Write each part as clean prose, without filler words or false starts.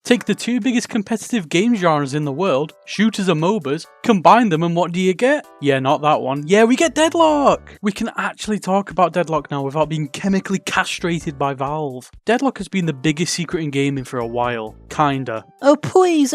Take the two biggest competitive game genres in the world, shooters and MOBAs, combine them and what do you get? Yeah, not that one. Yeah, we get Deadlock! We can actually talk about Deadlock now without being chemically castrated by Valve. Deadlock has been the biggest secret in gaming for a while. Kinda. Oh please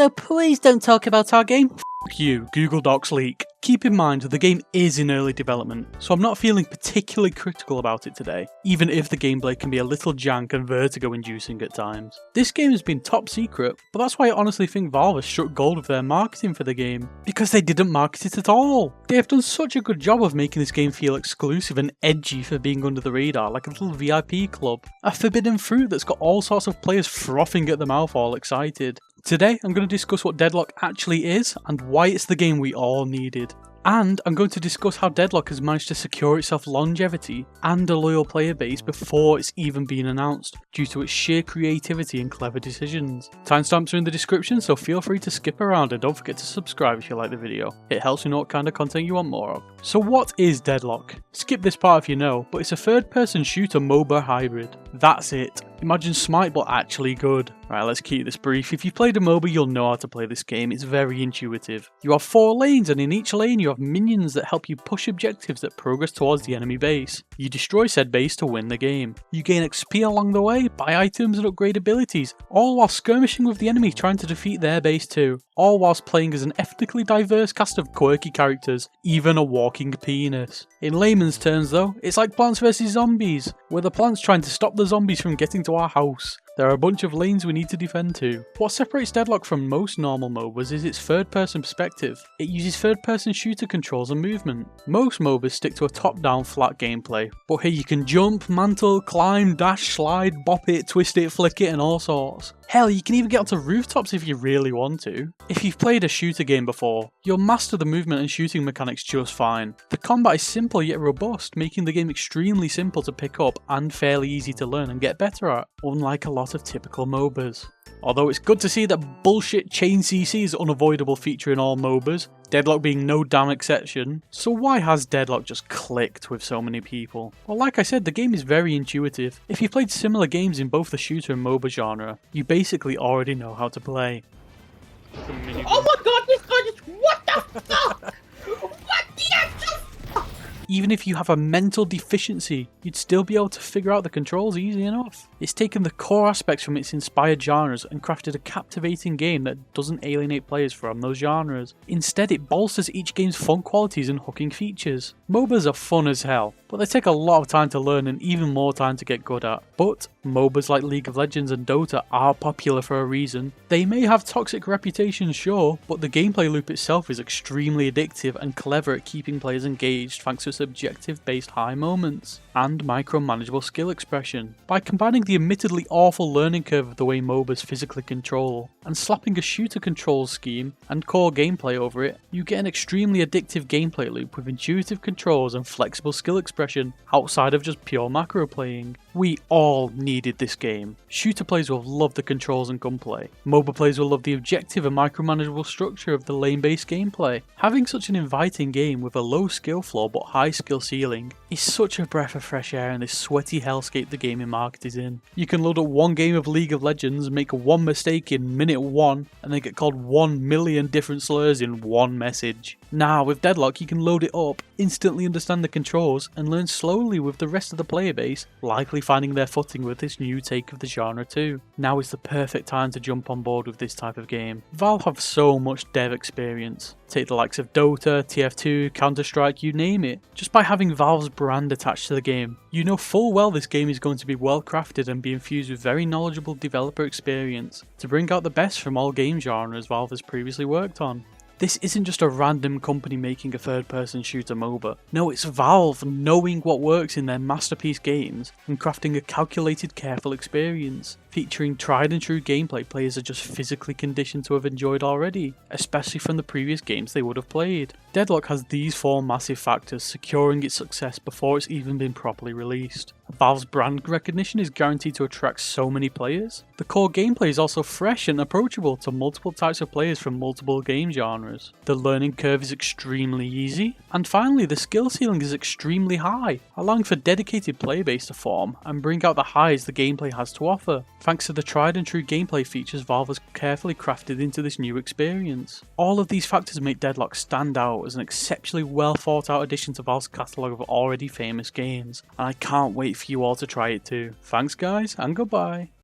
don't talk about our game. F you, Google Docs leak. Keep in mind the game is in early development, so I'm not feeling particularly critical about it today, even if the gameplay can be a little jank and vertigo inducing at times. This game has been top secret, but that's why I honestly think Valve has struck gold with their marketing for the game, because they didn't market it at all. They have done such a good job of making this game feel exclusive and edgy for being under the radar, like a little VIP club. A forbidden fruit that's got all sorts of players frothing at the mouth all excited. Today, I'm going to discuss what Deadlock actually is and why it's the game we all needed. And I'm going to discuss how Deadlock has managed to secure itself longevity and a loyal player base before it's even been announced, due to its sheer creativity and clever decisions. Timestamps are in the description, so feel free to skip around and don't forget to subscribe if you like the video. It helps me know what kind of content you want more of. So what is Deadlock? Skip this part if you know, but it's a third-person shooter MOBA hybrid. That's it. Imagine Smite but actually good. Right, let's keep this brief. If you've played a MOBA, you'll know how to play this game. It's very intuitive. You have 4 lanes, and in each lane you have minions that help you push objectives that progress towards the enemy base. You destroy said base to win the game. You gain XP along the way, buy items and upgrade abilities, all while skirmishing with the enemy trying to defeat their base too. All whilst playing as an ethnically diverse cast of quirky characters, even a walking penis. In layman's terms though, it's like Plants vs Zombies, where the plants trying to stop the zombies from getting to our house. There are a bunch of lanes we need to defend too. What separates Deadlock from most normal MOBAs is its third-person perspective. It uses third-person shooter controls and movement. Most MOBAs stick to a top-down flat gameplay, but here you can jump, mantle, climb, dash, slide, bop it, twist it, flick it and all sorts. Hell, you can even get onto rooftops if you really want to. If you've played a shooter game before, you'll master the movement and shooting mechanics just fine. The combat is simple yet robust, making the game extremely simple to pick up and fairly easy to learn and get better at, unlike a lot of typical MOBAs. Although it's good to see that bullshit chain CC is an unavoidable feature in all MOBAs, Deadlock being no damn exception. So why has Deadlock just clicked with so many people? Well, like I said, the game is very intuitive. If you've played similar games in both the shooter and MOBA genre, you basically already know how to play. Oh my god, this guy just... What the fuck? What the actual... Even if you have a mental deficiency, you'd still be able to figure out the controls easy enough. It's taken the core aspects from its inspired genres and crafted a captivating game that doesn't alienate players from those genres. Instead, it bolsters each game's fun qualities and hooking features. MOBAs are fun as hell, but they take a lot of time to learn and even more time to get good at. But MOBAs like League of Legends and Dota are popular for a reason. They may have toxic reputations, sure, but the gameplay loop itself is extremely addictive and clever at keeping players engaged thanks to its objective-based high moments and micromanageable skill expression. By combining the admittedly awful learning curve of the way MOBAs physically control and slapping a shooter controls scheme and core gameplay over it, you get an extremely addictive gameplay loop with intuitive controls and flexible skill expression outside of just pure macro playing. We all needed this game. Shooter players will love the controls and gunplay. MOBA players will love the objective and micromanageable structure of the lane-based gameplay. Having such an inviting game with a low skill floor but high skill ceiling is such a breath of fresh air in this sweaty hellscape the gaming market is in. You can load up one game of League of Legends, make one mistake in minute 1, and then get called 1 million different slurs in one message. Now with Deadlock you can load it up, instantly understand the controls, and learn slowly with the rest of the player base, likely finding their footing with this new take of the genre too. Now is the perfect time to jump on board with this type of game. Valve have so much dev experience. Take the likes of Dota, TF2, Counter-Strike, you name it. Just by having Valve's brand attached to the game, you know full well this game is going to be well crafted and be infused with very knowledgeable developer experience to bring out the best from all game genres Valve has previously worked on. This isn't just a random company making a third-person shooter MOBA. No, it's Valve knowing what works in their masterpiece games and crafting a calculated, careful experience, featuring tried and true gameplay players are just physically conditioned to have enjoyed already, especially from the previous games they would have played. Deadlock has these 4 massive factors securing its success before it's even been properly released. Valve's brand recognition is guaranteed to attract so many players. The core gameplay is also fresh and approachable to multiple types of players from multiple game genres. The learning curve is extremely easy. And finally, the skill ceiling is extremely high, allowing for dedicated player base to form and bring out the highs the gameplay has to offer, thanks to the tried and true gameplay features Valve has carefully crafted into this new experience. All of these factors make Deadlock stand out as an exceptionally well thought out addition to Valve's catalogue of already famous games, and I can't wait for you all to try it too. Thanks guys, and goodbye.